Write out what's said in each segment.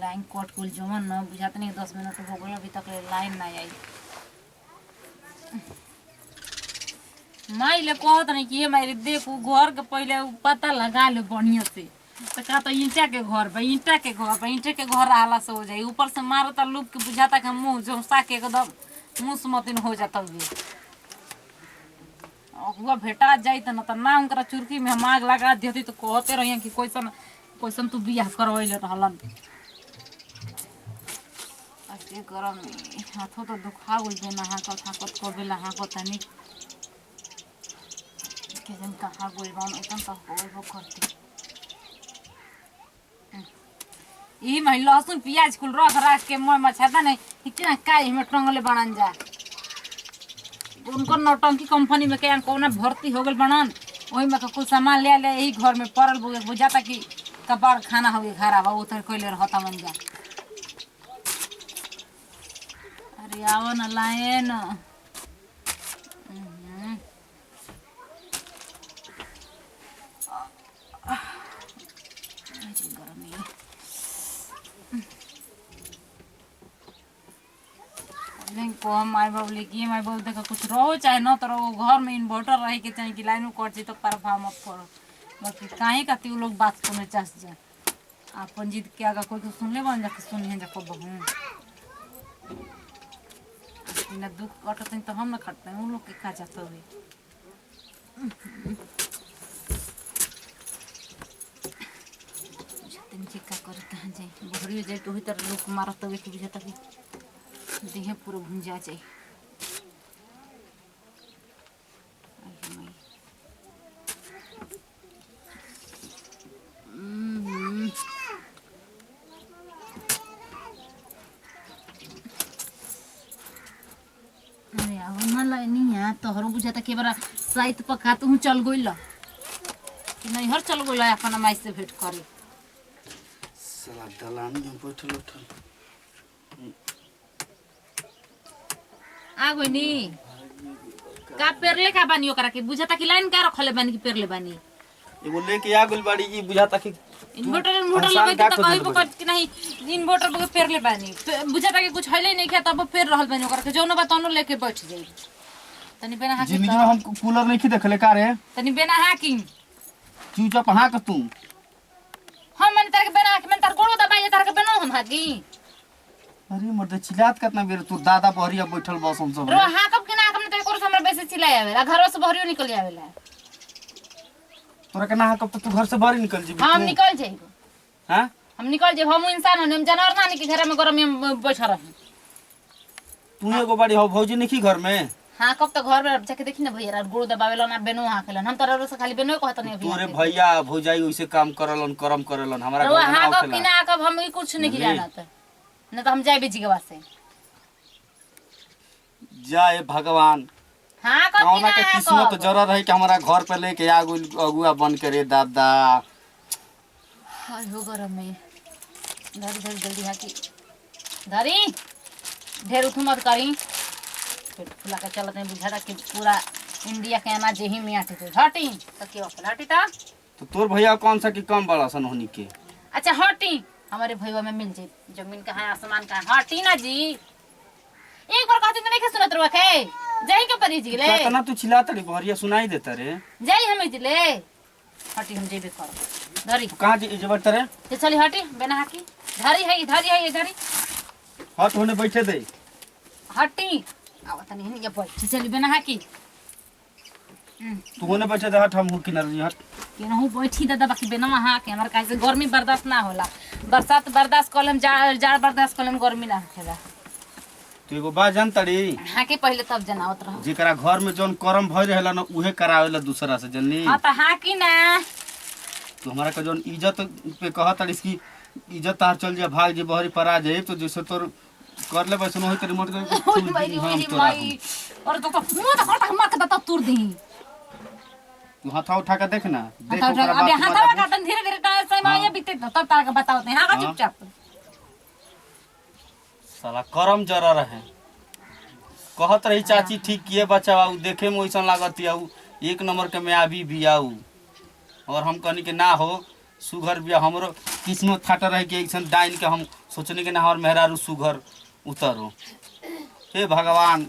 Line cut कुल जमन न बुझात नहीं 10 मिनट हो गल अभी तक लाइन ना आई। माई ले कहत नहीं कि मारी देखू घर के पहले पता लगा ले बढ़िया से तो का तो ईंटा के घर बा ईंटा के घर आला से हो जाई ऊपर से मारता लूप के बुझाता कि मुंह जोसा के एकदम मुंह मतिन हो जाता हुए हुआ भेटा जाई त न त ना उनकरा चुरकी में हम आग लगा देती तो कहते रहिए कि कैसन तू बियाह करवैले रहलन। ऐसे गरम हाथों तो दुखा गइल बे नहा हाकत कबेला हाकत तनी के जन कहा गइल बन एकदम तो होइबो करती। ई में लहसुन प्याज कुल रख के मोय मछाता नहीं कितना काई में टंगले बनन जा उनको नौटंकी कंपनी में क्या कौन भर्ती हो गल बनन वही में कुछ सामान ले यही घर में पड़ल बुझाता कि कबाड़ खाना हो गया घर आवा उतर कोई ले रहता मन जा। अरे आओ न लाए न को माई बाबू लेकिन माई बाबू देखा कुछ रहो चाहे न तो रहो घर में इन्वर्टर रहे के चाहे कि लाइन में कट जाए तो परफा मत करो बाकी काहे का ती लोग बात सुने चास जा अपन जीत के आगा कोई तो सुन ले बन जाके सुनिए जाको बहू बिना दुख कटते तो हम ना खटते हैं उन लोग के खा जाते हुए का करे कहाँ जाए बहरी जाए तो तरह लोग मारत हुए कि बुझाता कि देह पूरा भुंजा जाए। अरे आवना लाइनी है तोहरो बुझाता के बरा साइत पका तू चल गइल कि नहीं हर चल गइल अपन माई से भेंट करे साला दलान में बैठल उठल आ गइनी का पेरले का बानी ओकरा के बुझाता कि लाइन का रखले बानी कि पेरले बानी एगो लेके आ गइल बाड़ी जी बुझाता कि इन्वर्टर लगे तो कहबो कर कि नहीं इन्वर्टर बगे पेरले बानी बुझाता कि कुछ हले नहीं खेत अब पेर रहल बानी ओकरा के जौनो बतानो लेके बैठ जाई तनी बिना हाकी जिंदगी में हम कूलर नहीं देखले का रे तनी बिना हाकी चूचा पहा के तू हम मन तार के बिना हाकी मन तार गोड़ो दबाई तार के बिना हम हाकी अरे मर्द चिल्लात कितना बेर तू दादा बहरिया बैठल बस हम सब रो हाकब के ना हाकब तेरे कोरस हमरा बेसे चिल्लाय आवेला घरो से बहरियो निकल आवेला तोरा के ना हाकब तो तू घर से बाहर निकल जी हम निकल जाइबो हां हम निकल जाइब हम इंसान हम जानवर ना कि घर में गरम में बैठा रहे तू एगो बाड़ी हो भौजी नहीं घर में हां कब तो घर में जाके देखी ना भैया गोड़ दबावेला ना बेनो हाकेलन हम तोरा से खाली बेनो कहत नहीं तोरे भैया भौजाई ओइसे काम करलन करम करलन हमरा घर में हां कब कि ना कब हम कुछ नहीं जानत न तो हम जाए बेची के वास्ते जय भगवान हां कब कौना के किस्मत जरा रही कि हमारा घर पे लेके आ गइल अगुआ बन के रे दादा हाय हो गरम में धरी धरी जल्दी हाकी धरी ढेर उठ मत करी पेट फुला के चलत नहीं बुझाता कि पूरा इंडिया के अनाज जेही में आटे तो हटी तो के हटी ता तो तोर भैया कौन सा की कम बड़ा सन होनी के अच्छा हटी हमारे भैया में मिल जाए जमीन कहाँ है आसमान कहाँ हटी ना जी एक बार कहती तो नहीं सुनत रहो के जाई के परी जी ले कितना तू चिल्लात रे बहरिया सुनाई देता रे जाई हम जी ले हटी हम जेबे कर धरी कहां जी जबर तरे ते चली हटी बिना हाकी धरी है धरी हाथ होने बैठे दे हटी आवा तनी हिन ये बैठ चली बिना हाकी तू होने बैठे दे हट हम किनारे हट केनहु बैठी दादा बाकी बिना हां के हमर काहे से गर्मी बर्दाश्त ना होला बरसात बर्दाश्त कलम जाड़ बर्दाश्त कलम गर्मी ना होखेला तू एगो बात जानतड़ी हां के पहले तब जनावत रह जेकरा घर में जोन करम भई रहेला ना उहे करावेला दूसरा से जननी हां त हां की ना तू हमारा का जोन इज्जत पे कहतड़ी इसकी इज्जत तार चल जा भाग जे बहरी पर आ जाए तो जैसे तोर कर ले बस होई त रिमोट कर माई और तो मुंह तो हट मार के तब तुर दी तू हाथ उठा के देख ना देख ओकरा अबे हाथ का तन धीरे धीरे समय बीते तब तार के बताओ हां का चुपचाप साला करम जरा रहे कहत रही चाची ठीक किए बचावा उ देखे में ओइसन लागत आऊ एक नंबर के में आवी भी आऊ और हम कहनी के ना हो सुगर बिया हमरो किस्मत फाटा रहे कि ऐसन डाइन के हम सोचनी कि ना हमार मेहरारू सुघर उतरो। हे भगवान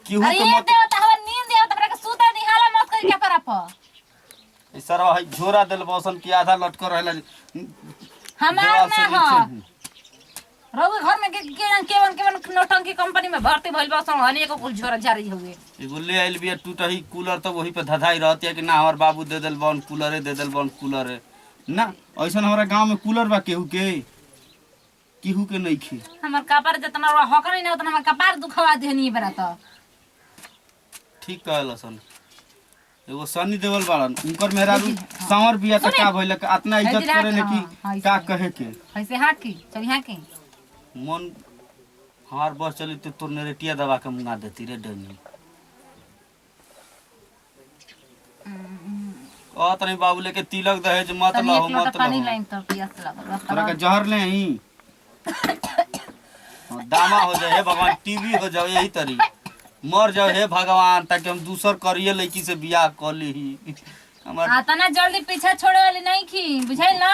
केहू अरे के ये मत देवता हवा नींद देवता हमरा के सुता निहाला मत करी के परप सरवा है झोरा दिल बसन की आधा लटकर रहला हमार देवाल से ना हो नीचे। रउए घर में केवन नौटंकी कंपनी में भर्ती भइल बा सन हनी को कुल झोरा झारी हुए एगो ले आइल बिया टूटही कूलर तो वही पे धधाई रहती है कि ना हमार बाबू दे दिल बन कूलरे दे दिल बन कूलरे ना। ऐसा हमारा गांव में कूलर बा केहू के नहीं खी। हमर कपार जितना हक नहीं उतना हमर कपार दुखवा देनी बरा तो ठीक कहल सन। एगो सनी देवल बाड़न उनकर मेहरारू सांवर बिया त का भइल इतना इज्जत करे ने की का कहे के ऐसे हाँ की चल यहाँ की मन हमार बस चली तो तोर नेरेटिया दबा के मुंगा देती रे डनी। ओ तनी बाबू लेके तिलक दहेज मत तनी लहो एक लोटा मत पानी लहो लाइन तो पियास लागल तोरा के जहर ले ही दामा हो जाए हे भगवान टीवी हो जाओ यही तरी मर जाओ हे भगवान ताकि हम दूसर करिए लड़की से बियाह कर ली हमार तना जल्दी पीछे छोड़े वाली नहीं की बुझाइल ना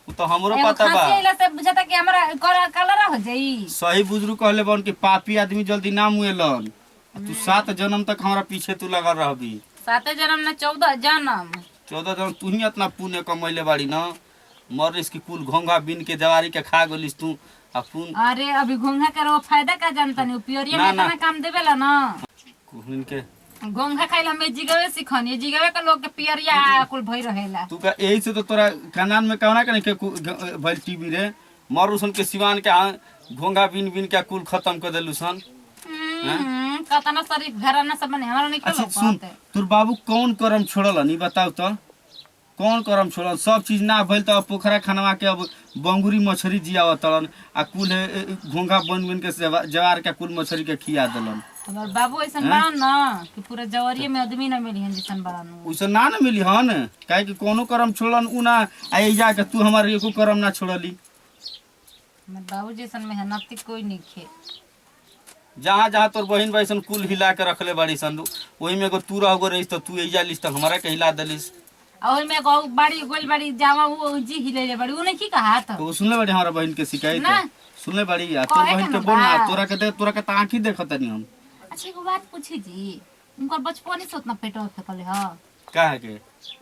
उ तो हमरो एगो पता बा। खांसी आइला से बुझाता कि हमरा कलरा हो जाई सही बुजुर्ग कहले बन कि पापी आदमी जल्दी ना मुएलन। तू 7 जन्म तक हमारा पीछे तू लगा रहबी। 7 जन्म ना 14 जन्म 14 जन्म तू ही इतना पुण्य कमैले बाड़ी ना। मर इसकी कुल घोंघा बिन के जवारी के खा गलिस तू अपन। अरे अभी घोंघा के रो फायदा का जानता नहीं पियरिया ना, में ना। इतना काम देवेला ना कुहन के घोंघा खाइल हमें जिगवे सिखनी जिगवे के लोग के पियरिया कुल भई रहेला तू का यही से तो तोरा खानदान में कहना के नहीं के भइल टीवी रे मरू सन के सिवान के हाँ घोंघा बिन बिन के कुल खत्म कर देलु सन। कतना शरीफ घराना सब बने हमारा नहीं अच्छा खेलो सुन तोर बाबू कौन करम छोड़ल नहीं बताऊ तो कौन करम छोड़ल सब चीज ना भइल तो पोखरा खनवा के अब बंगुरी मछली जियावत तलन आ कुल घोंघा बन बन के जवार के कुल मछली के खिया देलन। हमार बाबू ऐसन बड़ा ना कि पूरा जवरिये में आदमी ना मिली हन जैसन बड़ा नु उसे ना न मिली हन काहे कि कोनो करम छोड़लन उ ना आई जा के तू हमार एको करम ना छोड़ली। हमार बाबू जैसन मेहनती कोई नहीं खे जहाँ जहाँ तोर बहिन भाई सन कुल हिला के रखले बाड़ी सन वही में एगो तू रह गो रही तो तू एजा लिस तो हमारा के हिला देलिस। और में गौ बाड़ी गोल बाड़ी जावा वो जी हिलेले बाड़ी उ नहीं की कहा था तो सुनले बाड़ी हमारा बहिन के शिकायत ना। सुनले बाड़ी आ तोर कहे बहिन के के ना बोल ना बा। तोरा के आंखी देखत नहीं हम। अच्छा एगो बात पूछी जी उनकर बचपन से उतना पेटवा फेकले ह काहे के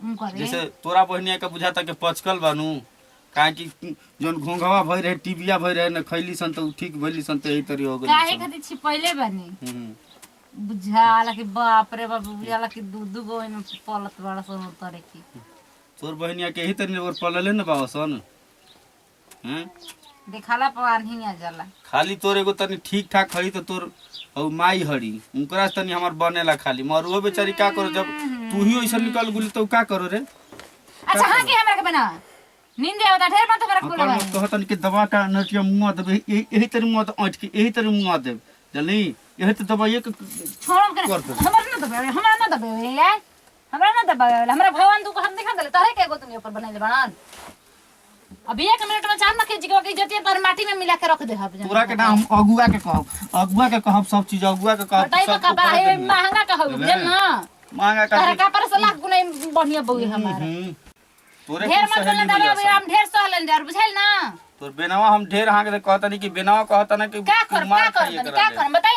उनकर जैसे तोरा बहिनिया के बुझाता के पचकल बानू काहे कि जोन घोंघवा भई रहे टीबिया भई रहे न खैली सन तो ठीक भइली सन तो यही तरी हो काहे गई खातिर छिपैले बानी सन। बुझाला कि बाप रे बाप बुझाला कि दू गो में पलत बड़ा सन उतरे की तोर बहिनिया के यही तरी और पलले न बाव सन हैं देखाला पवान ही आ जाला खाली तोर एगो तनी ठीक ठाक हड़ी तो तोर औ माई हड़ी उनकरा से तनी हमार बनेला खाली मरुओ बेचारी का करो जब तू ही ऐसा निकल गुली तो का करो रे। अच्छा हां की हमरा के बना नींद आवता ढेर मत हमरा अपन बोलबा मत कहतन के दवा का नटिया मुंह देबे यही तरी मुंह तो ऐठ के यही तरी मुंह देब जल्दी यही तो दवाई के छोड़ के कर दे। हमरा ना दबे यार हमरा ना दबे हमरा भगवान तू को हम दिखा देले तोरे के गो तुम ऊपर बनाइले बनान अभी 1 मिनट में चार ना के जिगवा के जतिया पर माटी में मिला के रख दे हब तोरा के नाम अगुआ के कहब सब चीज अगुआ के कहब बताई सब का बा है महंगा का हो जन ना महंगा तारा का का पर से लाख गुना बढ़िया बउई हमारा तोरे ढेर कुछ मत सहेली बोलना मिली दबे हम ढेर सहलन यार बुझाइल ना तोर बेनावा हम ढेर हां के कहता नहीं कि बेनावा कहता ना कि का कर बताई ना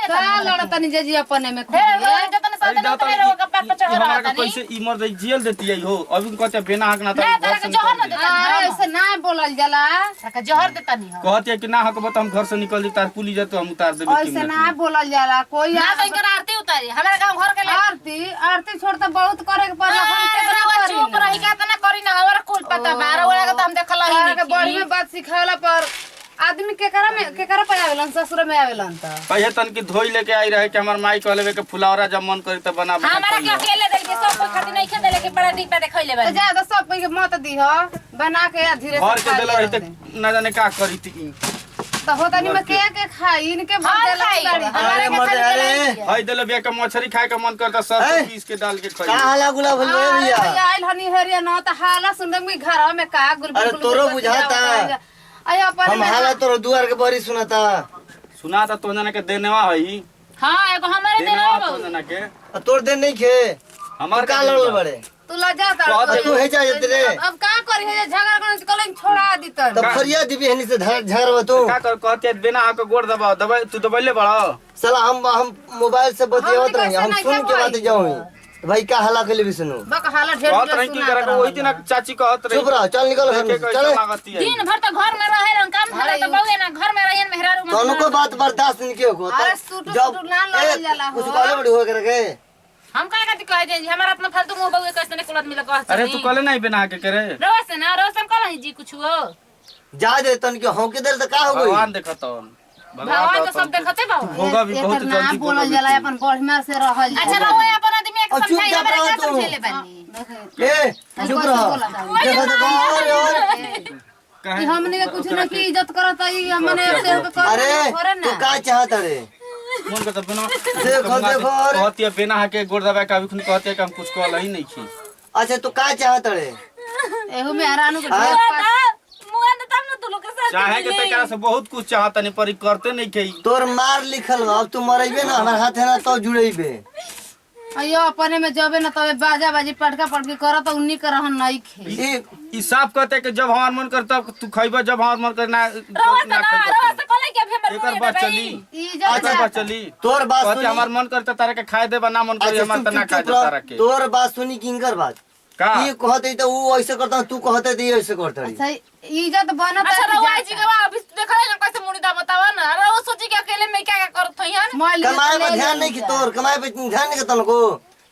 का लड़ा तनी जे अपने में ढेर जतन साधन जाता करे रो कपार पे चढ़ रहा था कैसे ई मर दई जेल देती है हो अभी कहते बेना हां के ना ना तारा के जहर ना देता ऐसे ना बोलल जाला तारा के जहर देता नहीं कहती है कि ना हक बत हम घर से निकल तार पुलिस जाए तो हम उतार देबे ऐसे ना बोलल जाला कोई ना तो इनकर आरती उतारी हमारे गांव घर के ले आरती छोड़ तो बहुत करे के पड़ला हम चुप रही का तना करी ना हमारा कुल पता मारा वाला का तो हम देखला ही के बड़ी नहीं में बात सिखावला पर आदमी केकरा पे आवेलन ससुर में आवेलन त कहे तन की धोई लेके आई रहे कि हमर माई कहले के फुलावरा जब मन करी त बना बना हमारा के अकेले दे के सब कोई खातिर नहीं खे देले के बड़ा दीपा देखैले बा तो ज्यादा सब के मत दी हो बना के धीरे घर से के देला रही त ना जाने का करी थी तो होता नहीं में के खाई इनके भर देला गाड़ी हमारे के खाली देले हई देले बिया के मछली खाए के मन करता सब हैं? पीस के डाल के का खाई हाला गुला भइल बे भैया आइल हनी हरिया न त हाला सुनद में घर में का गुल अरे तोरो बुझाता। आय अपन हम हाला तोर दुआर के बड़ी सुनाता सुना था तो जना के देनेवा हई हां एगो हमारे देले देनेवा बा तो जना के आ तोर दिन नहीं खे हमार का लड़ल बड़े तू लजा कहते तू हे जा रे अब का करी है झगड़ा करने से कलें छोड़ा दी तब फरिया दिबी हनी से झगड़वा तू का कर कहते बिना आके गोड़ दबाओ दबाई तू दबाइले बड़ा साला हम मोबाइल से बतियावत रही हम सुन के बात जाऊं भाई का हल्ला के लिए भी सुनो बक हाला ढेर कहत रही की करे वही दिन चाची कहत रही चुप रह चल निकल घर में चल दिन भर तो घर में रहे काम धंधा तो बहुए ना घर में रहियन मेहरारू में तोनो को बात बर्दाश्त नहीं कियो को अरे सूट ना लग जाला कुछ काले बड़ी हो करके हम का कहती कह दे हमारा अपना फालतू मुंह बहुए कैसे नहीं कुलत मिला कहत अरे तू कले नहीं बना के करे रोस ना रोस हम कहला जी कुछ हो जा दे तन के हो के देर से का हो गई भगवान देखत हन भगवान तो सब देखते बाबू होगा भी बहुत ना जल्दी बोलल जाला अपन बढ़िया से रहल अच्छा रहो अपन आदमी एक और चुप समझाई चाप हमारे रहो क्या तू। समझेले बानी ए चुप रह देखो कि हमने के कुछ न की इज्जत करत ई हमने से कर अरे तू का चाहत रे मन करता बिना देखो देखो अरे कहती है बिना के गोड़ दबाए का भी खुद कहते हैं कि हम कुछ कहला ही नहीं छी अच्छा तू का चाहत रे एहू में हरानु के हाँ? ढेर पास मुआ न तब न तू लोग के साथ चाहे के तकरा से बहुत कुछ चाहत नहीं पर करते नहीं के तोर मार लिखल बा अब तू मरेबे ना हमार हाथ है ना तो जुड़ेबे अयो अपने में जबे न तबे बाजा बाजी पटका पटकी करत उन्नी के रहन नहीं खे ई साफ कहते कि जब हमार मन करता तू खइबा जब हमार मन करना रोस ना रोस कहले कि अभी हमर एकर बात चली इज्जत एकर बात चली तोर बात कहते सुनी हमार मन करता तारा के खाए देबा ना मन करे अच्छा हमार चुप तना चुप खाए चुप दे रह। तारा के तोर बात सुनी किंकर बात का ये कहते तो वो ऐसे करता तू कहते तो ये ऐसे करता अच्छा इज्जत बनत अच्छा रवाई जी के अभी देखले ना कैसे मुड़ी दा बतावा ना अरे वो सोची के अकेले में क्या क्या करत हन कमाए पर ध्यान नहीं की तोर कमाए पे ध्यान नहीं करता को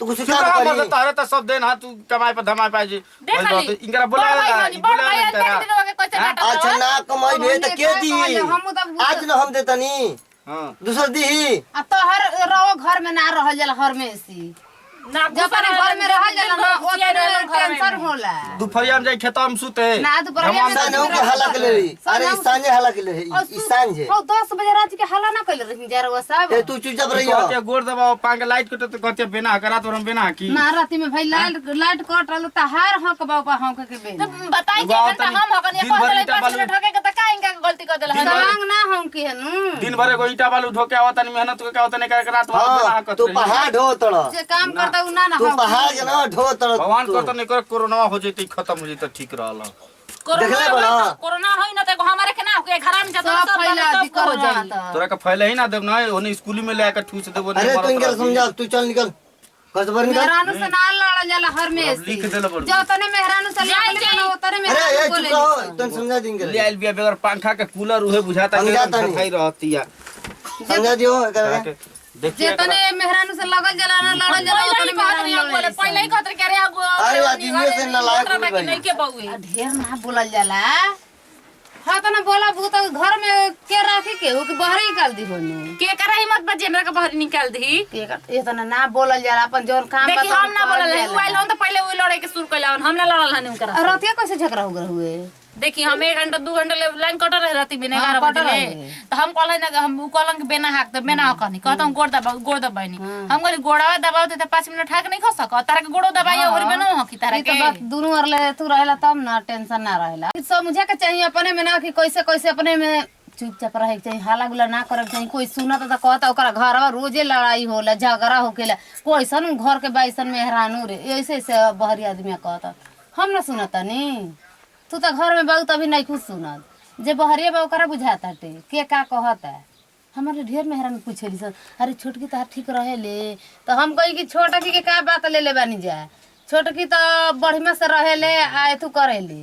तू कुछ चुप काम रह करी तारे तो सब देन हां तू कमाए पे धमाए पाए जी देख ली इनकरा बुलाएगा बुलाएगा अच्छा ना कमाई भे तो के दी हम तब आज न हम देतनी हां दूसर दी अब तो हर रहो घर में ना रहल जाला हर में सी ना जब अपने घर में रहल जाला ना ओ टेंशन होला दुपहरिया में जाई खेतवा में सुते ना दुपहरिया में साने के हल्ला के ले अरे सांझे हल्ला के ले सांझे ओ 10 बजे रात के हल्ला ना कइले रही जरा वो सब ए तू चुपचाप रही कहते गोड़ दबाओ पांग लाइट कटे तो कहते बिना करात और हम बिना की ना राती में भाई लाइट कट रहल त हार हक बाबा हक के बे बताई के घंटा हम हकन ये पहले 5 मिनट ठके के त का इनका गलती कर देला संग ना हम के हनु दिन भर एगो ईटा बालू ढोके आवत नहीं मेहनत के आवत नहीं करे रात भर बिना हां हकत तू पहाड़ ढो तड़ जे काम करता उ ना तू पहाड़ के ना ढो तड़ भगवान को तो नहीं करे कोरोना हो जैते खत्म हो जैते ठीक रहला देखले बड़ा कोरोना होई ना त हमारे के ना के घर में जत सब फैला सब दिक्कत हो जाई तोरा का फैले ही ना देब ना ओने स्कूल में ले आके ठूस देबो अरे तू इनके समझा तू चल निकल कसबर निकल मेहरानू से ना लड़ा जाला हर में लिख देले बड़ जो तने मेहरानू से लड़ा ना उतरे अरे मेहरानू ए बोले चुप रहो तन समझा देंगे ले आइल बिया बगैर पंखा के कूलर उहे बुझाता हम कि जाता नहीं। खाई रहती है समझा दियो करके जे देखिए तने मेहरानू से लगल जाला ना लड़ा जाला उतने मेहरानू बोले पहले ही कहत के रे अरे आदमी से ना लायक कि नहीं के बउए ढेर ना बोलल जाला हाँ तो ना बोला भूत घर में के राखी के हो कि बाहर निकाल दी होने के करा हिम्मत बजे हमरा के बाहर निकाल दी ये तो ना बोलल जाला अपन जोन काम देखी हम ना बोलल है मोबाइल हम तो पहले वो लड़ाई के शुरू कइला हम ना लड़ल हन उनकरा रतिया कैसे झगड़ा हो हुए देखी हम 1 घंटा 2 घंटा ले लाइन कट रहे रहती बिना 11 कट बजे ले रहे। तो हम कहले ना हम उ कहलन कि बेना हाक त बेना हकनी कहत हम गोड़ दबानी हम कहली गोड़वा दबाओ त 5 मिनट हाक नहीं खा सक तारा के गोड़ो दबाई और बेनो हकी तारा ये तो के बात दोनों अरले तू रहेला तब ना टेंशन ना रहेला समझे के चाहिए अपने में ना कि कैसे कैसे अपने में चुपचाप रहे के चाहिए हाला गुला ना करे के चाहिए कोई सुनत त कहता ओकरा घरवा रोजे लड़ाई होला झगड़ा होकेला कोइसन घर के बाइसन मेहरानू रे ऐसे ऐसे बहरी आदमी कहता हम ना सुनता नी तू तो घर में बहुत अभी नहीं कुछ सुनत जे बहरिया बा ओकरा बुझाता टे के का कहता हमारे ढेर मेहरान पूछेली सर अरे छोटकी तो ठीक रहे ले तो हम कही कि छोटकी के का बात ले ले बानी जा छोटकी तो बढ़िया से रहे ले आए तू करे ले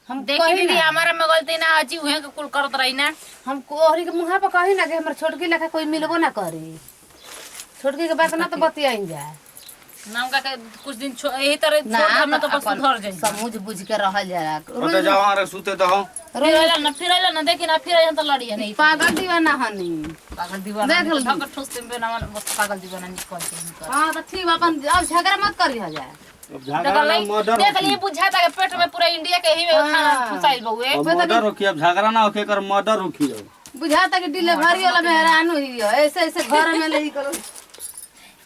हम देखी दीदी हमारा में गलती ना हजी उहे के कुल करत रही ना हम कोहरी के मुंहा पर कही ना कि हमर छोटकी लेखा कोई मिलबो ना करे छोटकी के बात ना तो बतियाइन जा नाम का कुछ दिन यही तरह छोड़ हम तो बस सुधर जाई समझ बुझ के रहल जाला ओते जाओ रे सुते दहो फिरैला ना देखी ना फिरैला तो लड़िए नहीं पागल दीवाना हनी पागल दीवाना देख ली। ठक ठुस पे ना बस पागल दीवाना निकल के हां तो ठीक अपन अब झगड़ा मत करी हो जाए झगड़ा ना मर्डर देख लिए बुझाता के पेट में पूरा इंडिया के ही में खाना फुसाइल बउए मर्डर होखी अब झगड़ा ना होखे कर मर्डर होखी बुझाता कि डिलीवरी वाला मेहरानू ही है ऐसे ऐसे घर में ले करो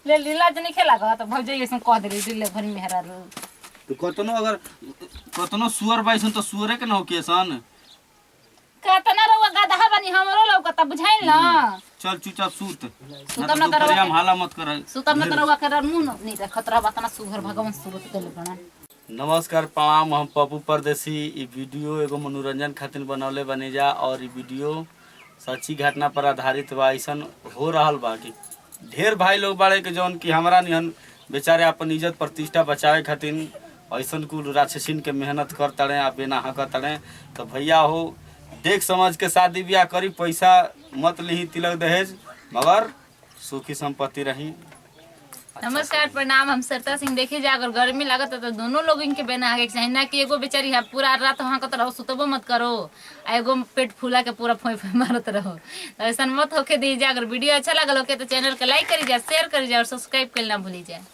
ले लीला जनी खेला का तो भौजे ऐसे कह दे दिले भरी मेहरा तो कतनो अगर कतनो सुअर बाइसन तो सुअरे के न होके सन कहता रहुआ गधा बनी हमरो लौकता बुझाइल ना। चल चुपचाप सूत सुतम ना तरवा हम हाला मत कर। सुतम ना तरवा के मुंह नहीं देखत रह बातना सुघर भगवान सुबत देले बना। नमस्कार प्रणाम, हम पप्पू परदेसी। ई वीडियो एगो मनोरंजन खातिर बनौले बने जा और ई वीडियो सच्ची घटना पर आधारित बा। ऐसन हो रहल बा कि ढेर भाई लोग बाड़े के जौन कि हमरा निहन बेचारे अपन इज्जत प्रतिष्ठा बचावे खातिर ऐसन कुल राक्षसीन के मेहनत कर तड़े आ बेना हक तड़े। तो भैया हो देख समझ के शादी ब्याह करी, पैसा मत ली तिलक दहेज, मगर सुखी संपत्ति रही। नमस्कार प्रणाम, हम सरता सिंह। देखिए जा अगर गर्मी लागत है तो दोनों लोग इनके बेना आगे चाहिए ना कि एगो बेचारी है पूरा रात वहाँ का रहो सुतबो मत करो आ एगो पेट फूला के पूरा फोई फोई मारत रहो। तो ऐसा मत होके दीजिए। अगर वीडियो अच्छा लगल होके तो चैनल के लाइक करी जा, शेयर करी जा और सब्सक्राइब करना भूली जाए।